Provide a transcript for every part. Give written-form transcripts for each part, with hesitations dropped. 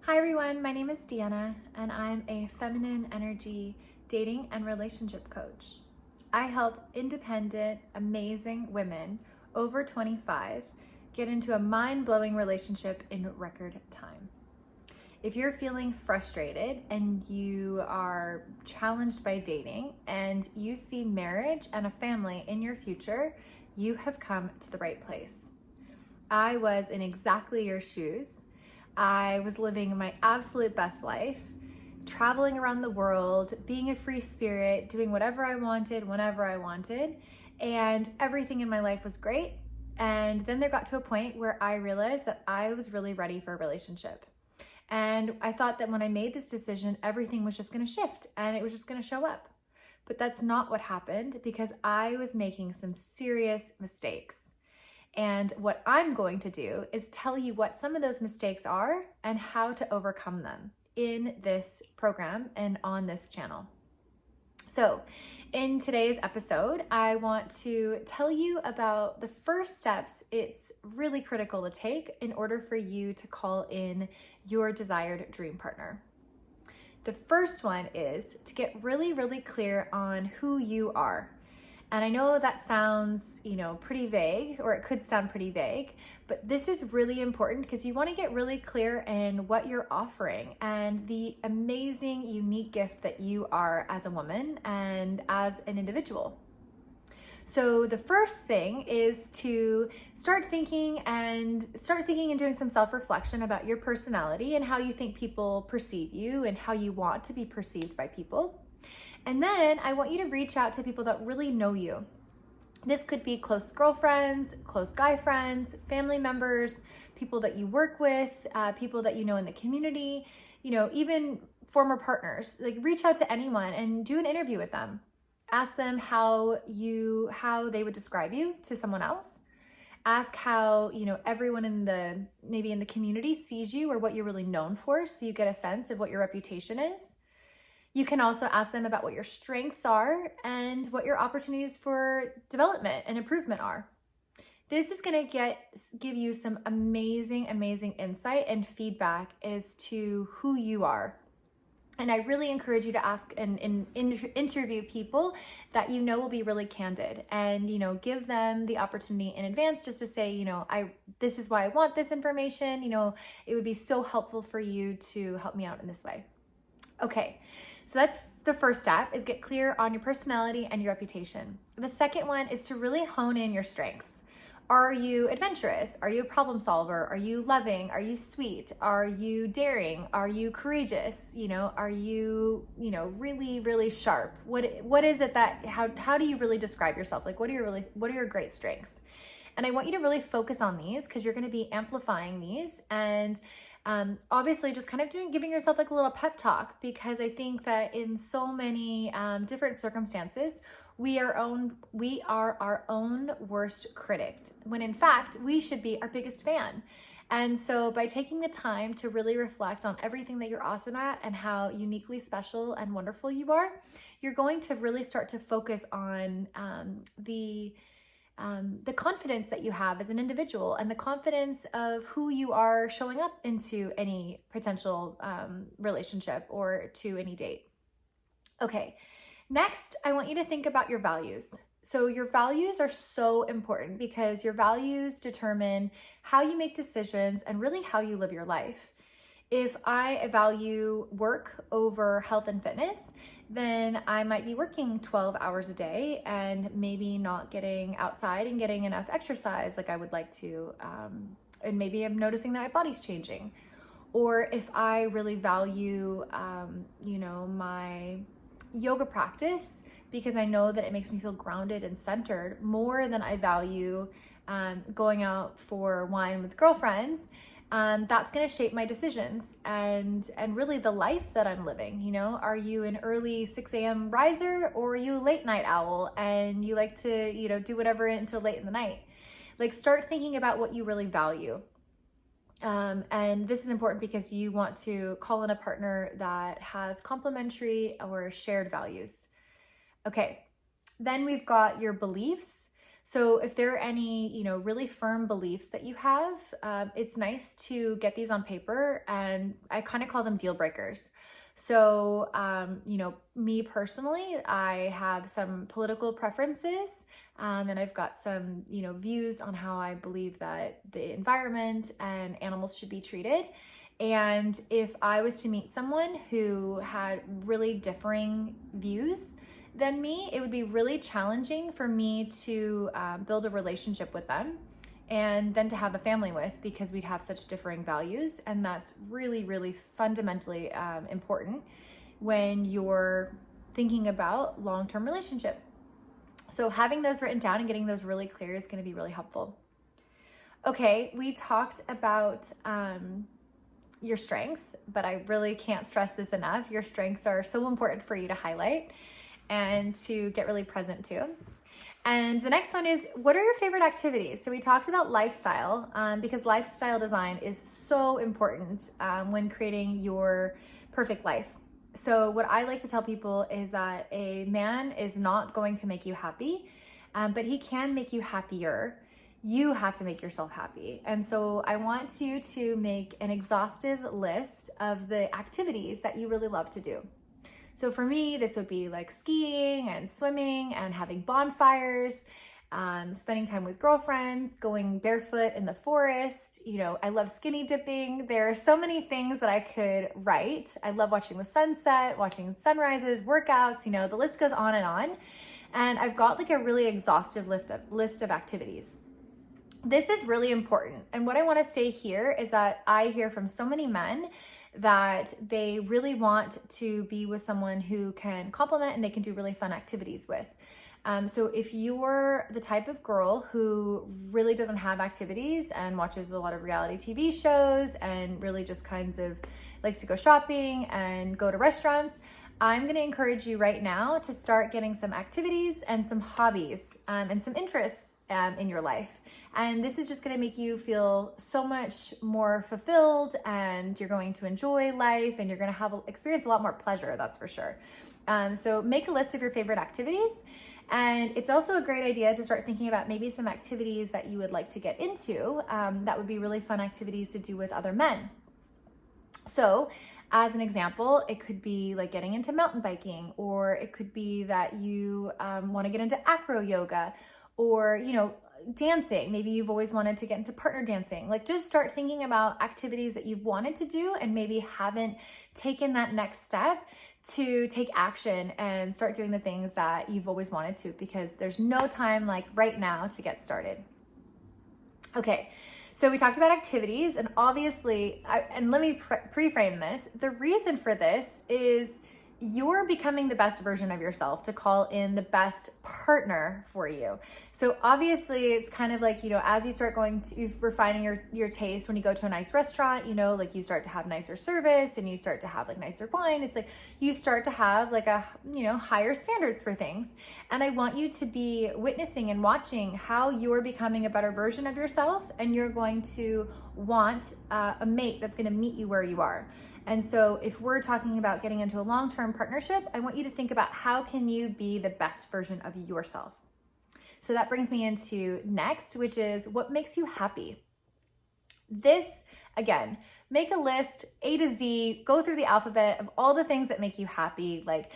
Hi everyone, my name is Deanna and I'm a feminine energy dating and relationship coach. I help independent, amazing women over 25 get into a mind-blowing relationship in record time. If you're feeling frustrated and you are challenged by dating and you see marriage and a family in your future, you have come to the right place. I was in exactly your shoes. I was living my absolute best life, traveling around the world, being a free spirit, doing whatever I wanted, whenever I wanted, and everything in my life was great. And then there got to a point where I realized that I was really ready for a relationship. And I thought that when I made this decision, everything was just gonna shift and it was just gonna show up. But that's not what happened because I was making some serious mistakes. And what I'm going to do is tell you what some of those mistakes are and how to overcome them in this program and on this channel. So in today's episode, I want to tell you about the first steps it's really critical to take in order for you to call in your desired dream partner. The first one is to get really, really clear on who you are. And I know that sounds, pretty vague, or it could sound pretty vague, but this is really important because you want to get really clear in what you're offering and the amazing, unique gift that you are as a woman and as an individual. So the first thing is to start thinking and doing some self-reflection about your personality and how you think people perceive you and how you want to be perceived by people. And then I want you to reach out to people that really know you. This could be close girlfriends, close guy friends, family members, people that you work with, people that you know in the community, even former partners. Like reach out to anyone and do an interview with them. Ask them how they would describe you to someone else. Ask how, everyone in the community sees you or what you're really known for, so you get a sense of what your reputation is. You can also ask them about what your strengths are and what your opportunities for development and improvement are. This is going to give you some amazing, amazing insight and feedback as to who you are. And I really encourage you to ask and interview people that will be really candid and, give them the opportunity in advance just to say, this is why I want this information. It would be so helpful for you to help me out in this way. Okay. So that's the first step, is get clear on your personality and your reputation. The second one is to really hone in your strengths. Are you adventurous? Are you a problem solver? Are you loving? Are you sweet? Are you daring? Are you courageous? Are you, really, really sharp? What is it that, how do you really describe yourself? Like, what are your great strengths? And I want you to really focus on these because you're going to be amplifying these and obviously just kind of giving yourself like a little pep talk, because I think that in so many different circumstances, we are our own worst critic, when in fact, we should be our biggest fan. And so by taking the time to really reflect on everything that you're awesome at and how uniquely special and wonderful you are, you're going to really start to focus on the confidence that you have as an individual and the confidence of who you are showing up into any potential relationship or to any date. Okay, next, I want you to think about your values. So your values are so important because your values determine how you make decisions and really how you live your life. If I value work over health and fitness, then I might be working 12 hours a day and maybe not getting outside and getting enough exercise like I would like to. And maybe I'm noticing that my body's changing. Or if I really value, my yoga practice because I know that it makes me feel grounded and centered more than I value going out for wine with girlfriends, that's going to shape my decisions and really the life that I'm living. Are you an early 6 a.m. riser or are you a late night owl and you like to, do whatever until late in the night? Like, start thinking about what you really value. And this is important because you want to call in a partner that has complementary or shared values. Okay, then we've got your beliefs. So if there are any, really firm beliefs that you have, it's nice to get these on paper, and I kind of call them deal breakers. So, me personally, I have some political preferences, and I've got some, views on how I believe that the environment and animals should be treated. And if I was to meet someone who had really differing views than me, it would be really challenging for me to build a relationship with them and then to have a family with, because we'd have such differing values. And that's really, really fundamentally important when you're thinking about long-term relationship. So having those written down and getting those really clear is going to be really helpful. Okay, we talked about your strengths, but I really can't stress this enough. Your strengths are so important for you to highlight and to get really present to. And the next one is, what are your favorite activities? So we talked about lifestyle, because lifestyle design is so important when creating your perfect life. So what I like to tell people is that a man is not going to make you happy, but he can make you happier. You have to make yourself happy. And so I want you to make an exhaustive list of the activities that you really love to do. So for me, this would be like skiing and swimming and having bonfires, spending time with girlfriends, going barefoot in the forest. I love skinny dipping. There are so many things that I could write. I love watching the sunset, watching sunrises, workouts, the list goes on. And I've got like a really exhaustive list of activities. This is really important. And what I want to say here is that I hear from so many men that they really want to be with someone who can complement and they can do really fun activities with. So if you're the type of girl who really doesn't have activities and watches a lot of reality TV shows and really just kinds of likes to go shopping and go to restaurants, I'm going to encourage you right now to start getting some activities and some hobbies and some interests in your life. And this is just going to make you feel so much more fulfilled, and you're going to enjoy life, and you're going to experience a lot more pleasure, that's for sure. So make a list of your favorite activities. And it's also a great idea to start thinking about maybe some activities that you would like to get into that would be really fun activities to do with other men. So as an example, it could be like getting into mountain biking, or it could be that you want to get into acro yoga, or, dancing. Maybe you've always wanted to get into partner dancing. Like, just start thinking about activities that you've wanted to do and maybe haven't taken that next step to take action and start doing the things that you've always wanted to, because there's no time like right now to get started. Okay. So we talked about activities, and obviously, and let me pre-frame this. The reason for this is you're becoming the best version of yourself to call in the best partner for you. So obviously it's kind of like, as you start refining your taste, when you go to a nice restaurant, like you start to have nicer service and you start to have like nicer wine. It's like you start to have like higher standards for things. And I want you to be witnessing and watching how you're becoming a better version of yourself, and you're going to want a mate that's going to meet you where you are. And so if we're talking about getting into a long-term partnership, I want you to think about how can you be the best version of yourself. So that brings me into next, which is what makes you happy. This, again, make a list, A to Z, go through the alphabet of all the things that make you happy. Like,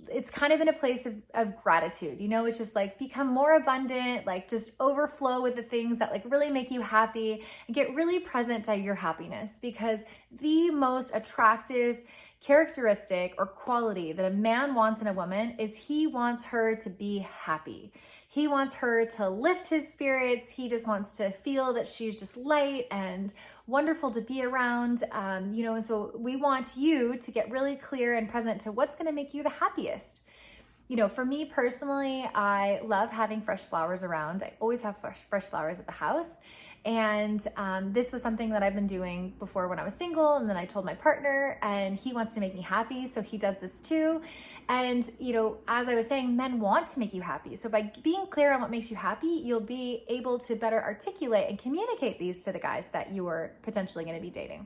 it's kind of in a place of gratitude, it's just like become more abundant, like just overflow with the things that like really make you happy, and get really present to your happiness, because the most attractive characteristic or quality that a man wants in a woman is he wants her to be happy. He wants her to lift his spirits. He just wants to feel that she's just light and wonderful to be around. And so we want you to get really clear and present to what's going to make you the happiest. For me personally, I love having fresh flowers around. I always have fresh flowers at the house. And this was something that I've been doing before when I was single, and then I told my partner, and he wants to make me happy, so he does this too. And as I was saying, men want to make you happy. So by being clear on what makes you happy, you'll be able to better articulate and communicate these to the guys that you are potentially going to be dating.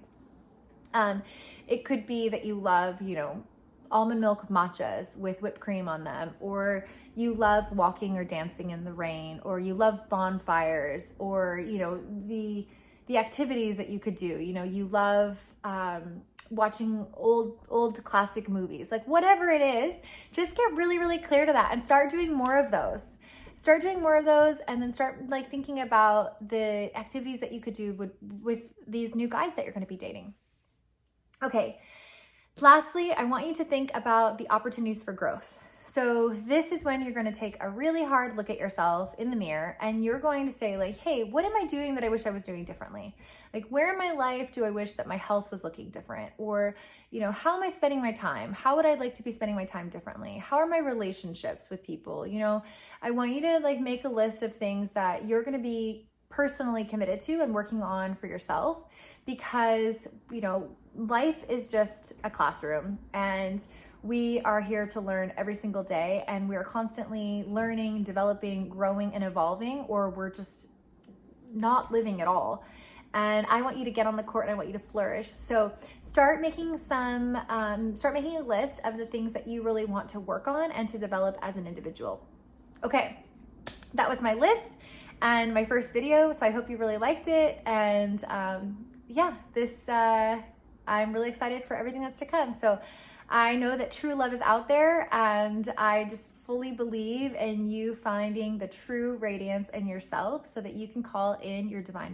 It could be that you love, almond milk matchas with whipped cream on them, or you love walking or dancing in the rain, or you love bonfires, or the activities that you could do. You love watching old classic movies, like whatever it is. Just get really, really clear to that and start doing more of those. Start doing more of those, and then start like thinking about the activities that you could do with these new guys that you're going to be dating. Okay. Lastly, I want you to think about the opportunities for growth. So this is when you're going to take a really hard look at yourself in the mirror, and you're going to say like, hey, what am I doing that I wish I was doing differently? Like, where in my life do I wish that my health was looking different? Or, how am I spending my time? How would I like to be spending my time differently? How are my relationships with people? I want you to like make a list of things that you're going to be personally committed to and working on for yourself, because, life is just a classroom, and we are here to learn every single day, and we are constantly learning, developing, growing, and evolving, or we're just not living at all. And I want you to get on the court, and I want you to flourish. So start making a list of the things that you really want to work on and to develop as an individual. Okay, that was my list and my first video. So I hope you really liked it. And I'm really excited for everything that's to come. So I know that true love is out there, and I just fully believe in you finding the true radiance in yourself so that you can call in your divine